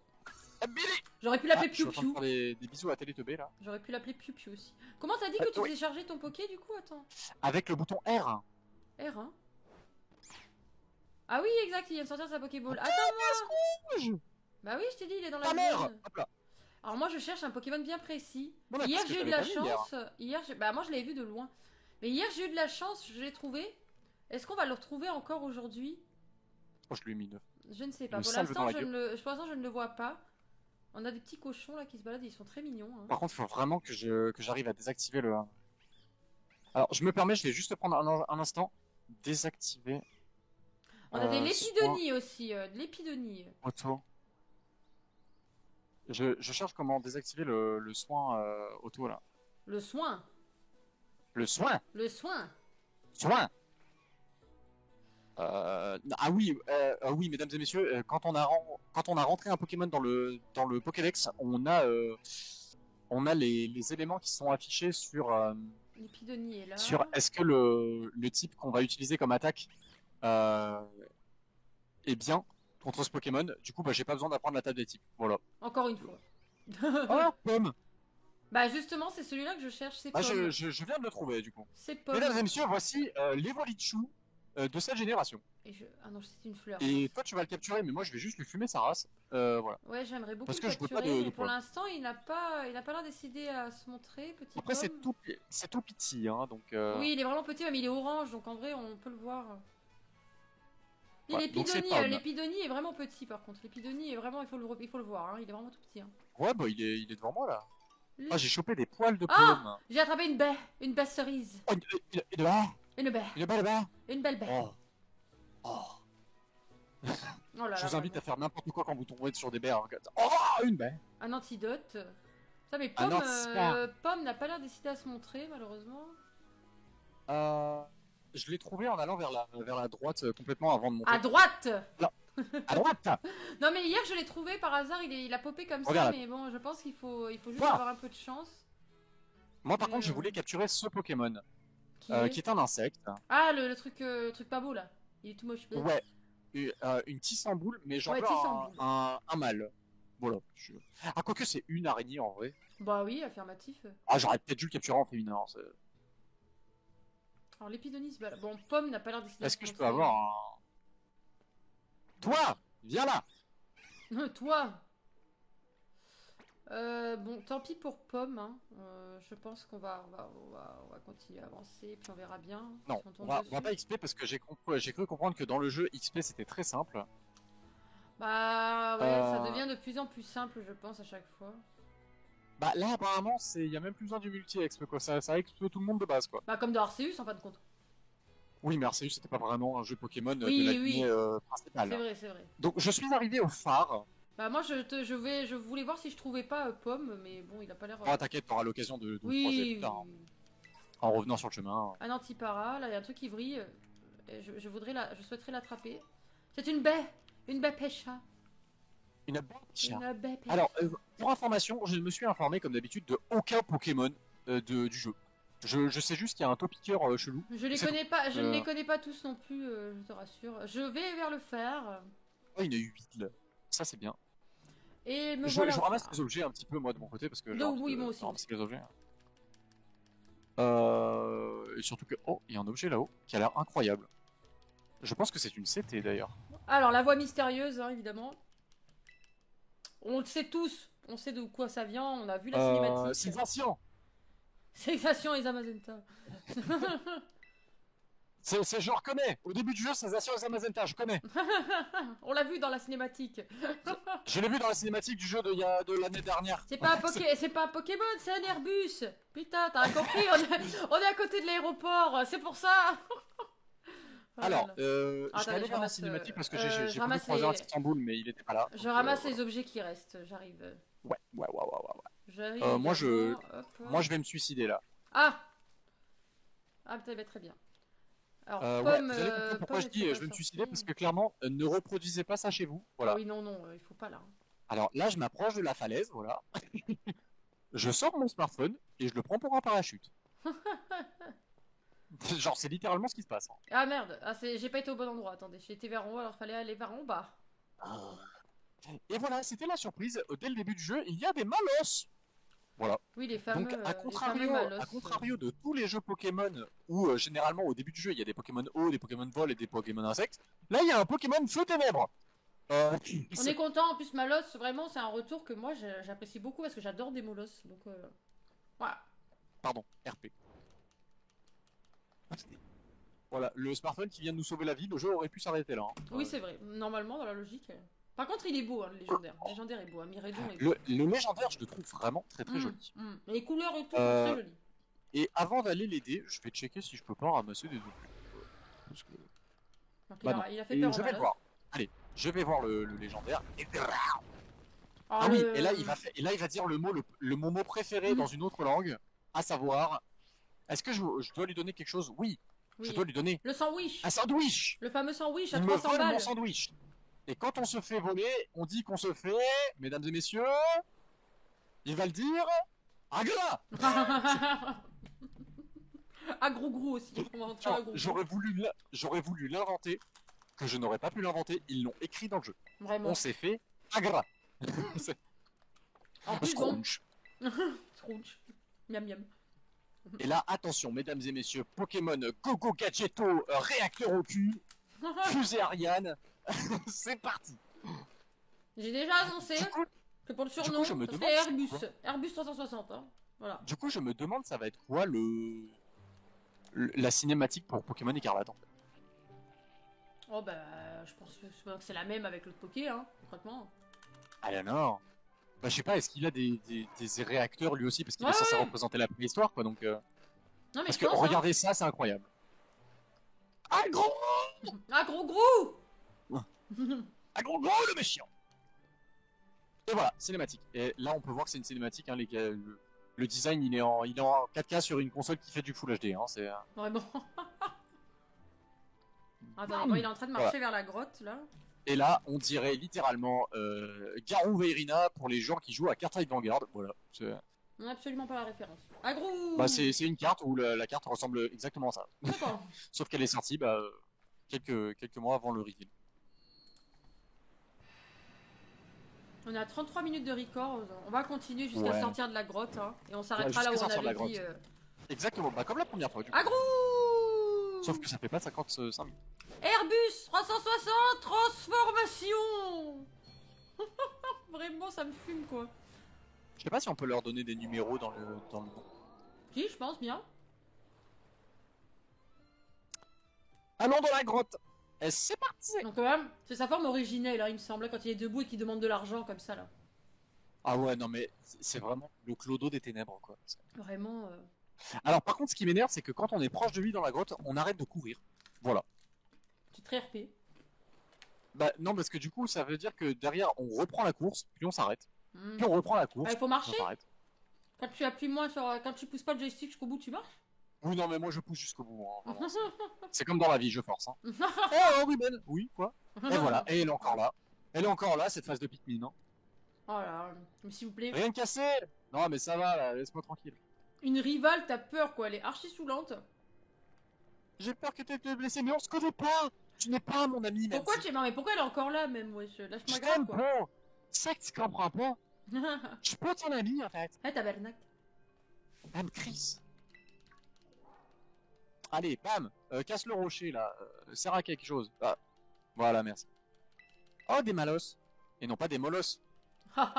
Billy. J'aurais pu l'appeler Je suis Piu en train de Piu. faire des bisous à Téléteubé là. J'aurais pu l'appeler Piu Piu aussi. Comment t'as dit que tu oui. faisais charger ton Poké du coup? Attends. Avec le bouton R1. R1. Ah oui, exact, il vient de sortir sa Pokéball. Attends-moi. Bah oui, je t'ai dit, il est dans la Ta mère. zone. Hop là. Alors moi, je cherche un Pokémon bien précis. Bon, là, Hier, parce que j'ai eu de t'avais la pas vu hier. chance. Bah moi, je l'avais vu de loin. Mais hier, j'ai eu de la chance, je l'ai trouvé. Est-ce qu'on va le retrouver encore aujourd'hui? Oh, je lui ai mis 9. Je ne sais pas. Le Pour salve dans l'instant, la pour l'instant, je ne le vois pas. On a des petits cochons là qui se baladent, ils sont très mignons. Hein. Par contre, il faut vraiment que j'arrive à désactiver le. Alors, je me permets, je vais juste prendre un instant. Désactiver. On a des lépidonies aussi, de l'épidonie. Auto. Je cherche comment désactiver le soin auto là. Le soin. Le soin. Le soin. Soin. Ah oui, oui, mesdames et messieurs, quand on a rentré un Pokémon dans le Pokédex, on a les éléments qui sont affichés sur L'épidonie est là. sur est-ce que le type qu'on va utiliser comme attaque est bien contre ce Pokémon. Du coup, bah, j'ai pas besoin d'apprendre la table des types. Voilà. Encore une fois. Oh, pomme. Bah justement, c'est celui-là que je cherche, c'est Ah, Pomme. je viens de le trouver du coup. C'est Pomme. Mesdames et messieurs, voici l'Evolichu de cette génération. Ah non, c'est une fleur. Et toi, tu vas le capturer, mais moi, je vais juste lui fumer sa race. Voilà. Ouais, j'aimerais beaucoup Parce le que je veux capturer, pas de mais pour poils. l'instant, il n'a pas l'air décidé à se montrer, petit Après, Pomme. c'est tout petit, hein, donc. Oui, il est vraiment petit, mais il est orange, donc en vrai, on peut le voir. Et Ouais, donc c'est l'épidonie, Pomme. l'épidonie est vraiment petit, par contre. L'épidonie est vraiment, il faut le voir, hein, il est vraiment tout petit. Hein. Ouais, bah, il est devant moi là. Ah, j'ai chopé des poils de Ah, pomme. j'ai attrapé une baie cerise. Oh, une baie. Une baie, Une baie là-bas. une belle baie. Oh. Oh. Oh là Je là, vous invite vraiment. à faire n'importe quoi quand vous tombez sur des baies. Hein. Oh, une baie. Un antidote. Ça, mais Un Pomme, antidote. Pomme n'a pas l'air décidé à se montrer, malheureusement. Je l'ai trouvé en allant vers la droite complètement avant de monter. À droite. À droite. Non, mais hier, je l'ai trouvé par hasard, il a popé comme ça, Regarde. mais bon, je pense qu'il faut juste Quoi avoir un peu de chance. Moi, par contre, je voulais capturer ce Pokémon, Qui est... qui est un insecte. Ah, le truc pas beau, là. Il est tout moche. Ouais. Une tissamboule, mais j'en Ouais, veux tissamboule. un mâle. Voilà. Ah, quoique c'est une araignée en vrai. Bah oui, affirmatif. Ah, j'aurais peut-être dû le capturer en féminin. Alors, l'épidonie se balade. Bon, Pomme n'a pas l'air décidé à Est-ce se que je montrer. peux avoir un. Toi, viens là. Toi. Bon, tant pis pour Pomme. Hein. Je pense qu'on va continuer à avancer, puis on verra bien. Non, si on tombe on va dessus. pas XP parce que j'ai cru comprendre que dans le jeu XP c'était très simple. Bah ouais, ça devient de plus en plus simple, je pense, à chaque fois. Bah là apparemment il y a même plus besoin du multi-exp quoi, ça exp tout le monde de base quoi. Bah comme dans Arceus, en fin de compte. Oui mais Arceus c'était pas vraiment un jeu Pokémon Oui, de la oui. lignée principale. C'est vrai. Donc je suis arrivé au phare. Bah moi, je voulais voir si je trouvais pas Pomme, mais bon, il a pas l'air... Oh t'inquiète, t'auras l'occasion de le croiser oui, plus tard, hein, en revenant sur le chemin. un antipara, là, il y a un truc qui vrille. Et je souhaiterais l'attraper. C'est une baie pêcha. Une bête. Une baie pêcha. Alors pour information, je me suis informé comme d'habitude de aucun Pokémon du jeu. Je sais juste qu'il y a un topiqueur chelou. Je les C'est connais pas, je ne Euh, les connais pas tous non plus, je te rassure. Je vais vers le fer. Oh, il y en a eu 8 là. Ça c'est bien. Et me voilà Je au ramasse phare. les objets un petit peu moi de mon côté parce que j'ai Donc, envie oui, de moi aussi. ramasser les objets. Et surtout que, oh, il y a un objet là-haut qui a l'air incroyable. Je pense que c'est une CT d'ailleurs. Alors, la voix mystérieuse, hein, évidemment. On le sait tous. On sait de quoi ça vient. On a vu la cinématique. Sylvation. Sensation et Zamazenta. Je reconnais. Au début du jeu, Sensation et Zamazenta, je connais. On l'a vu dans la cinématique. Je l'ai vu dans la cinématique du jeu de l'année dernière. C'est pas un Pokémon, c'est un Airbus. Putain, t'as compris, on est à côté de l'aéroport, c'est pour ça. Alors, je Attendez, vais aller je voir la ramasse, cinématique parce que je j'ai voulu ramasse croiser un les- Istanbul, mais il était pas là. Je Donc, ramasse voilà. les objets qui restent, j'arrive. Ouais. J'arrive. Moi, également, hop. Moi, je vais me suicider là. Ah. Ah, peut-être très bien. Alors, Ouais, pomme. vous allez comprendre pourquoi pomme, je elle dis fait je pas vais me suicider sortir. parce que clairement, ne reproduisez pas ça chez vous. Voilà. Ah oui, non, non, il faut pas là. Alors là, je m'approche de la falaise, voilà. Je sors mon smartphone et je le prends pour un parachute. Genre, c'est littéralement ce qui se passe. Hein. Ah merde, ah, j'ai pas été au bon endroit. Attendez, j'ai été vers en haut, alors fallait aller vers en bas. Et voilà, c'était la surprise. Dès le début du jeu, il y a des malos. Voilà. Oui, les fameux. Donc, les fameux Malos. à contrario de tous les jeux Pokémon où généralement au début du jeu il y a des Pokémon eau, des Pokémon vol et des Pokémon insectes, là il y a un Pokémon feu ténèbres. On est content, en plus Malos, vraiment c'est un retour que moi j'apprécie beaucoup parce que j'adore des Molos. Donc voilà. Pardon, RP. Voilà, le smartphone qui vient de nous sauver la vie, le jeu aurait pu s'arrêter là. Hein. Oui, c'est vrai, normalement dans la logique. Par contre, il est beau, hein, le légendaire. Le légendaire est beau, hein. Miredon est beau. Le légendaire, je le trouve vraiment très joli. Les couleurs et tout sont très jolies. Et avant d'aller l'aider, je vais checker si je peux pas ramasser des objets. Parce que... Donc, Bah non. il a fait Et peur je au vais le Malos. voir. Allez, je vais voir le légendaire. Alors, Ah oui, et là il va dire mon mot préféré dans une autre langue, à savoir, est-ce que je dois lui donner quelque chose? Oui, je dois lui donner le sandwich. un sandwich. Le fameux sandwich à Il me 300 vole balles. mon sandwich. Et quand on se fait voler, on dit qu'on se fait, mesdames et messieurs, il va le dire, un gras. À gros gros aussi. On va rentrer à gros gros. J'aurais voulu l'inventer, que je n'aurais pas pu l'inventer, ils l'ont écrit dans le jeu. Vraiment. On s'est fait un gras. En plus, bon. Scrunch. Scrunch. Miam miam. Et là, attention, mesdames et messieurs, Pokémon Gogo Gadgeto, réacteur au cul, fusée Ariane, c'est parti. J'ai déjà annoncé que pour le surnom, je me ça demande serait c'est Airbus. quoi. Airbus 360. Hein. Voilà. Du coup, je me demande ça va être quoi la cinématique pour Pokémon Écarlate en fait. Oh bah, je pense que c'est la même avec l'autre Poké, hein, concrètement. Ah là non. Bah je sais pas, est-ce qu'il a des réacteurs lui aussi parce qu'il Ouais, est censé ouais. représenter la préhistoire quoi donc. Non mais Parce je que pense, regardez ça, c'est incroyable. Ah gros, hein. Ah gros gros. ah gros le méchant. Et voilà, cinématique. Et là, on peut voir que c'est une cinématique. Hein, les gars, le design, il est en 4K sur une console qui fait du Full HD. Hein, c'est. Vraiment. Attendez, moi il est en train de marcher vers la grotte là. Et là, on dirait littéralement Garou Veyrina pour les gens qui jouent à Card-Type Vanguard. Voilà. On n'a absolument pas la référence. Ah gros. Bah, c'est une carte où la carte ressemble exactement à ça. D'accord. Sauf qu'elle est sortie quelques mois avant le reveal. On est à 33 minutes de record. On va continuer jusqu'à sortir de la grotte. Hein, et on s'arrêtera Ouais, là où on jusqu'à sortir de la avait dit. Exactement, bah, comme la première fois. Du coup. Ah gros. Sauf que ça fait pas 55 minutes. Airbus 360 transformation. Vraiment, ça me fume quoi. Je sais pas si on peut leur donner des numéros dans le nom. Si, je pense bien. Allons dans la grotte. Et c'est parti. Donc quand même, c'est sa forme originelle, hein, il me semble, quand il est debout et qu'il demande de l'argent comme ça là. Ah ouais, non mais c'est vraiment le clodo des ténèbres quoi. Vraiment. Alors par contre, ce qui m'énerve, c'est que quand on est proche de lui dans la grotte, on arrête de courir. Voilà. C'est très RP. Bah non, parce que du coup, ça veut dire que derrière, on reprend la course, puis on s'arrête. Puis on reprend la course. Ah, il faut marcher. On s'arrête. Quand tu appuies moins sur, quand tu pousses pas le joystick jusqu'au bout, tu marches. Oui, non, mais moi je pousse jusqu'au bout. Hein, vraiment, c'est comme dans la vie, je force. Hein. Oh, Ruben. Oui, quoi. Et voilà, et elle est encore là. Elle est encore là, cette phase de Pikmin. Hein. Oh là, mais s'il vous plaît. Rien de cassé. Non, mais ça va, là, laisse-moi tranquille. Une rivale, t'as peur quoi, elle est archi saoulante. J'ai peur que tu aies te blesser, mais on se connaît pas. Tu n'es pas mon ami, Pourquoi Nancy. tu es mais pourquoi elle est encore là même, wesh? Je Lâche-moi grave t'aime quoi. pas. C'est ça que tu comprends pas. Je suis pas ton ami, en fait. Ah, tabarnak. Bam, Chris. Allez, bam. Casse le rocher, là. Sert à quelque chose. Ah, voilà, merci. Oh, des malos. Et non pas des molosses. Ah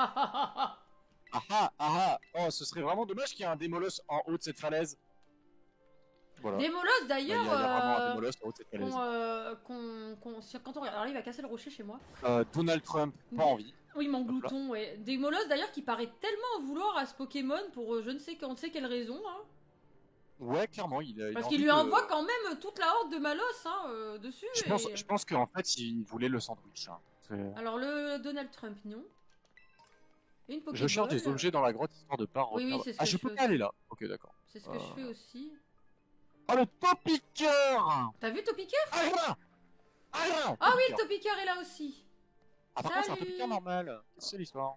ah, ah ah. Oh, ce serait vraiment dommage qu'il y ait un démoloss en haut de cette falaise. Voilà. Des molosses Bah, il y d'ailleurs. a vraiment un démoloss en haut de cette falaise. Quand on regarde, alors là, il va casser le rocher chez moi. Donald Trump, pas envie. Oui, mon Hop là. glouton, ouais. Des molosses d'ailleurs qui paraît tellement en vouloir à ce Pokémon pour je ne sais, on ne sait quelle raison. Hein. Ouais, clairement, il a Parce envie qu'il lui de- envoie quand même toute la horde de Malos hein, dessus. Je pense qu'en fait, il voulait le sandwich. Hein. Alors le Donald Trump, non. Et une Pokéball. Je cherche des objets dans la grotte histoire de pas Oui, oui, reperdre. c'est ce Ah, que je je peux fais pas aller là. Ok, d'accord. C'est ce que je fais aussi. Oh, le Topiqueur. T'as vu Topiqueur? Ah, là. Ah, là. Ah oui, Topiqueur. le Topiqueur est là aussi. Ah, par contre, c'est un Salut. Topiqueur normal. Qu'est-ce que c'est l'histoire?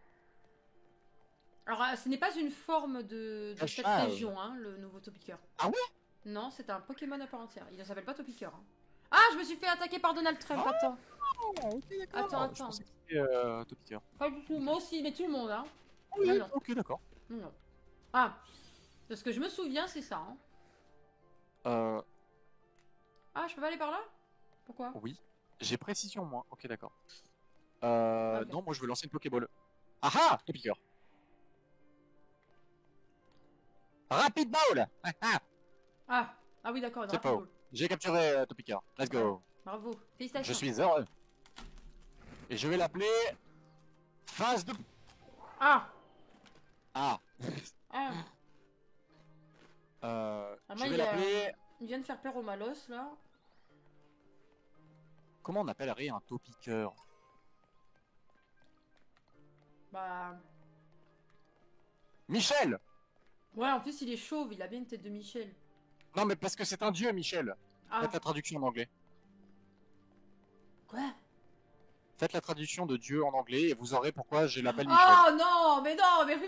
Alors ce n'est pas une forme de cette Chachage. région, hein, le nouveau Topiqueur. Ah ouais? Non, c'est un Pokémon à part entière. Il ne s'appelle pas Topiqueur. Hein. Ah, je me suis fait attaquer par Donald Trump, Ah. attends. Oh, ok, d'accord. Attends, Je attends. pensais que c'était Topiqueur. Pas du tout, moi aussi, mais tout le monde, hein. Oui, Non, non. ok, d'accord. Non. Ah, de ce que je me souviens, c'est ça. Hein. Ah, je peux pas aller par là? Pourquoi? Oui. J'ai précision, moi. Ok, d'accord. Ok. Non, moi, je veux lancer une Pokéball. Ah ah! Topiqueur. Rapid Ball! Ah ah! Ah oui, d'accord, une C'est Rapid pas Ball. J'ai capturé Topiqueur. Let's go. Bravo, Je félicitations. suis heureux. Et je vais l'appeler... Phase de... Ah, Ah. ah. Ah, Je moi, vais l'appeler... il vient de faire peur au Malos, là. Comment on appellerait un Topiqueur? Bah... Michel! Ouais, en plus, il est chauve, il a bien une tête de Michel. Non, mais parce que c'est un dieu, Michel. Ah, Faites la traduction en anglais. quoi? Faites la traduction de dieu en anglais et vous aurez pourquoi je l'appelle Michel. Oh non, mais non, mais...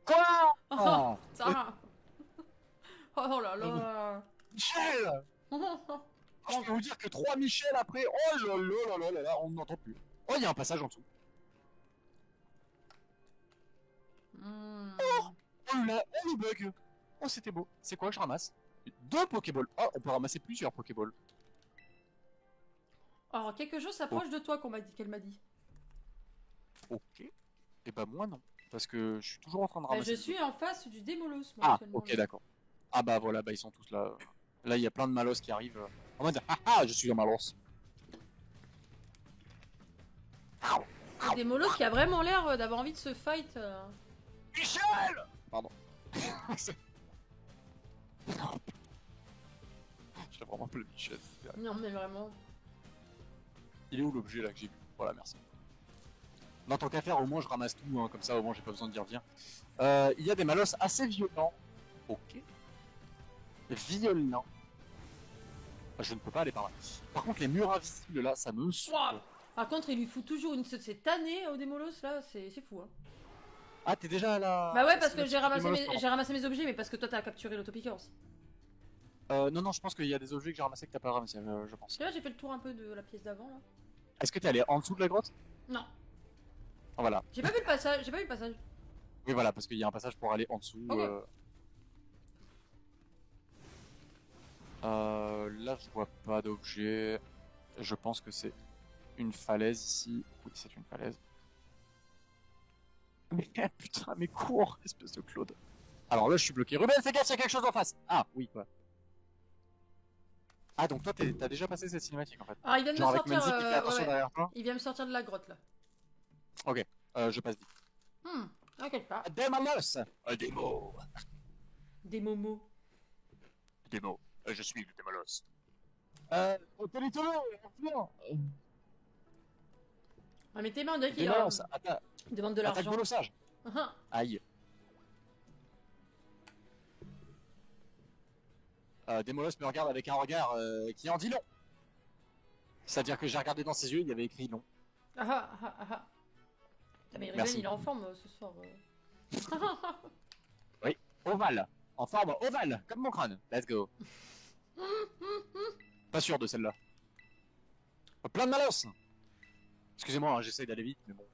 Quoi? Oh, ça. Oh là là. Michel! Je peux vous dire que 3 Michel après, oh là là là là là, on n'entend plus. Oh, il y a un passage en dessous. Hmm. Oh là, oh le bug. Oh, c'était beau. C'est quoi que je ramasse? 2 Pokéballs. Oh, on peut ramasser plusieurs Pokéballs. Alors, quelque chose s'approche de toi qu'elle m'a dit. Ok. Et bah moi non. Parce que je suis toujours en train de Bah, ramasser. je suis en face du Démolos, moi, Ah, actuellement, ok, là. d'accord. Ah bah voilà, bah ils sont tous là. Là, il y a plein de malos qui arrivent. En mode, ah ah, je suis un malos. Le Démolos qui a vraiment l'air d'avoir envie de se fight. Michel! Pardon. J'ai vraiment appelé Michel. Non, mais vraiment. Il est où l'objet là que j'ai vu? Voilà, merci. Non, tant qu'à faire, au moins je ramasse tout, hein, comme ça au moins j'ai pas besoin de dire viens. Il y a des malos assez violents. Ok. Violents. Ah, je ne peux pas aller par là. Par contre, les murs invisibles là, ça me saoule. Ouah. Par contre, il lui fout toujours une cette année au Démolos, là, c'est fou. Hein. Ah, t'es déjà à la. Bah ouais, parce que c'est la petite Démolos, pardon. j'ai ramassé mes objets, mais parce que toi t'as capturé l'autopiqueur aussi. Non, non, je pense qu'il y a des objets que j'ai ramassés que t'as pas ramassés, je pense. Et là, j'ai fait le tour un peu de la pièce d'avant, là. Est-ce que t'es allé en dessous de la grotte? Non, Ah, voilà. j'ai pas vu le passage, j'ai pas vu le passage. Oui, voilà, parce qu'il y a un passage pour aller en dessous. Ok. Là, je vois pas d'objet. Je pense que c'est une falaise ici. Oui, c'est une falaise. Mais putain, mais cours, espèce de Claude. Alors là, je suis bloqué. Ruben, fais gaffe, il y a quelque chose en face. Ah, oui, quoi. Ah, donc toi, t'as déjà passé cette cinématique en fait. Alors, il vient de me Genre avec sortir. Menzi qui fait attention Ouais, derrière toi. il vient me sortir de la grotte, là. Je passe vite. T'inquiète pas. Démolos. Démo. Des momos. Démo. Je suis le Démolos. Tolitolo, viens. Ah, mais t'es mains, on dirait qu'il Démolos, attaque demande de l'argent. bolossage. Ah, Aïe. Démolos me regarde avec un regard qui en dit long. C'est-à-dire que j'ai regardé dans ses yeux, il y avait écrit non. ah, ah, ah, ah. Ah, mais Ruben, Merci. il est en forme ce soir. Ovale. en forme ovale, comme mon crâne. Let's go. Pas sûr de celle-là. Plein de malos. Excusez-moi, hein, j'essaye d'aller vite, mais bon...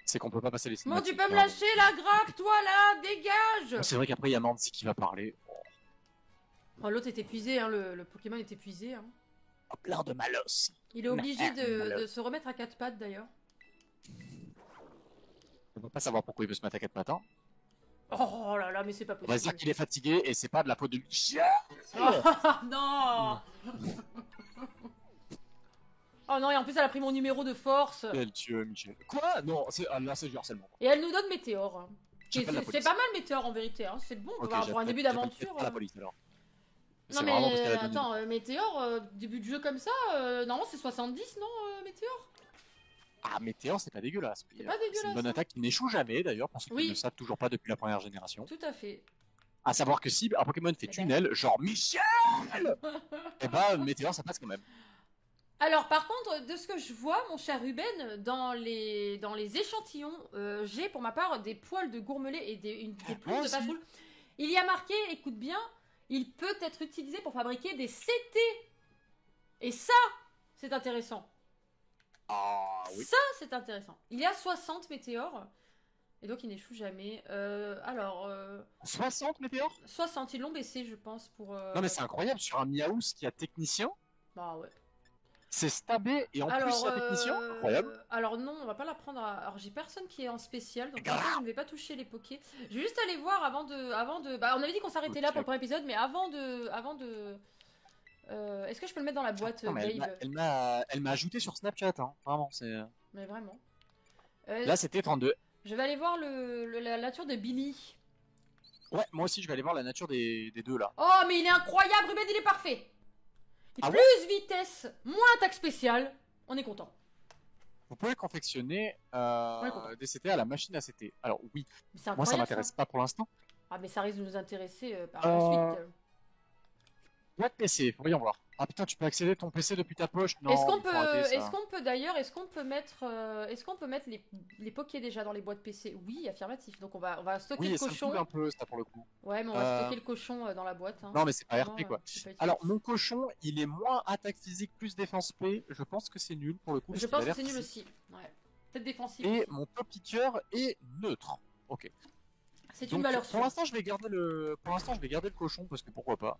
c'est qu'on peut pas passer les Bon, cinématiques. tu peux me lâcher la grappe, toi, là. Dégage. C'est vrai qu'après, il y a Mandy qui va parler. Oh, l'autre est épuisé, hein. Le Pokémon est épuisé. Hein. Oh, plein de malos. Il est obligé de se remettre à 4 pattes, d'ailleurs. On va pas savoir pourquoi il veut se mettre à 4 matins. Oh là là, mais c'est pas On va se dire possible. qu'il est fatigué et c'est pas de la faute de lui. Oh, non. Oh non, et en plus, elle a pris mon numéro de force. Quel Dieu, Michel. Quoi? Non, là c'est du harcèlement. Et elle nous donne Météor. Hein. J'appelle la C'est police. pas mal Météor en vérité. Hein. C'est bon Ok, pour un début j'appelle d'aventure. pas la police alors. Non C'est mais vraiment parce qu'elle a donné- attends, Météor, début de jeu comme ça, normalement c'est 70, non, Météor? Ah, Météor, c'est pas dégueulasse. C'est pas dégueulasse, C'est une bonne hein. attaque qui n'échoue jamais d'ailleurs, pour ceux qui Oui. ne le savent toujours pas depuis la première génération. Tout à fait. À savoir que si un Pokémon fait Eh ben. tunnel, genre Michel, et bah Météor ça passe quand même. Alors par contre, de ce que je vois, mon cher Ruben, dans les échantillons, j'ai pour ma part des poils de gourmelet et des plumes de aussi. passeroule. Il y a marqué, écoute bien, il peut être utilisé pour fabriquer des CT. Et ça, c'est intéressant. Ah oui. Ça, c'est intéressant. Il y a 60 météores. Et donc, il n'échoue jamais. Alors, 60 Météor? 60, ils l'ont baissé, je pense, pour... Non mais c'est incroyable, sur un Miaouz qui a technicien, Bah ouais. c'est stabé et en plus il y a technicien, incroyable. Alors non, on va pas la prendre à... Alors, j'ai personne qui est en spécial, donc Grave. je ne vais pas toucher les pokés. Je vais juste aller voir avant de... Bah, on avait dit qu'on s'arrêtait là Ok. pour le premier épisode, mais avant de... Est-ce que je peux le mettre dans la boîte, Non, mais Gabe? elle m'a ajouté sur Snapchat, hein. Vraiment, c'est... Mais vraiment. Là c'était 32. Je vais aller voir la nature de Billy. Ouais, moi aussi je vais aller voir la nature des deux là. Oh, mais il est incroyable, Ruben, il est parfait. Ah Plus vitesse, moins attaque spéciale. On est content. Vous pouvez confectionner Ouais, des CT à la machine à CT. Alors oui, Mais c'est moi ça incroyable, m'intéresse pas pour l'instant. Ah, mais ça risque de nous intéresser par la suite. Boîte PC, voyons voir. Ah putain, tu peux accéder à ton PC depuis ta poche. Non, Est-ce qu'on il faut arrêter ça. est-ce qu'on peut mettre les pokés déjà dans les boîtes PC? Oui, affirmatif. Donc on va stocker Oui, le ça me cochon. saoule un peu ça pour le coup. Ouais, mais on va stocker le cochon dans la boîte. Hein. Non mais c'est pas Vraiment, RP quoi. c'est pas utile. Alors mon cochon, il est moins attaque physique plus défense P. Je pense que c'est nul pour le coup. Je parce pense qu'il a que c'est l'air nul physique. aussi. Ouais. Peut-être défensif. Et mon top piqueur est neutre. Ok. C'est Donc, une valeur pour sûre. l'instant, je vais garder le cochon parce que pourquoi pas.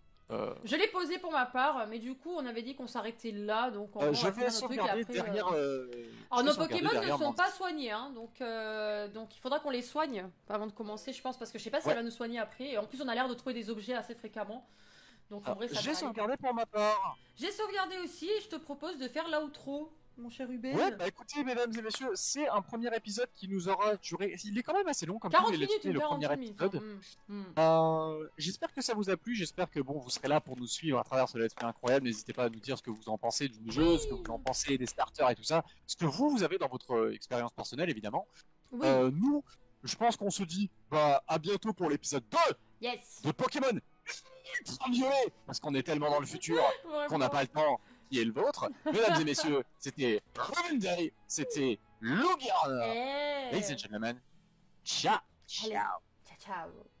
Je l'ai posé pour ma part, mais du coup, on avait dit qu'on s'arrêtait là, donc en gros, on Je va vais faire notre truc et sauvegarder après, derrière. Alors je vais nos sauvegarder Pokémon ne derrière sont Mandy. pas soignés, hein, donc il faudra qu'on les soigne avant de commencer, je pense, parce que je sais pas si Ouais. elle va nous soigner après. Et en plus, on a l'air de trouver des objets assez fréquemment, donc en vrai, ça va J'ai aller. sauvegardé pour ma part. J'ai sauvegardé aussi, et je te propose de faire l'outro, mon cher Ruben. Ouais, bah écoutez, mesdames et messieurs, c'est un premier épisode qui nous aura duré. Il est quand même assez long, comme 40 tous les minutes, let's play, une le 40 premier minutes. épisode. Hein. J'espère que ça vous a plu. J'espère que bon, vous serez là pour nous suivre à travers ce let's play incroyable. N'hésitez pas à nous dire ce que vous en pensez du jeu, ce que vous en pensez des starters et tout ça, ce que vous avez dans votre expérience personnelle, évidemment. Oui, Nous, je pense qu'on se dit bah à bientôt pour l'épisode 2 yes. de Pokémon Ultra Violet, parce qu'on est tellement dans le futur qu'on n'a pas le temps qui est le vôtre. Mesdames et messieurs, c'était Ruben Day, c'était Lou Garner. Eh. Ladies and gentlemen, ciao, Allez. ciao. Ciao, ciao.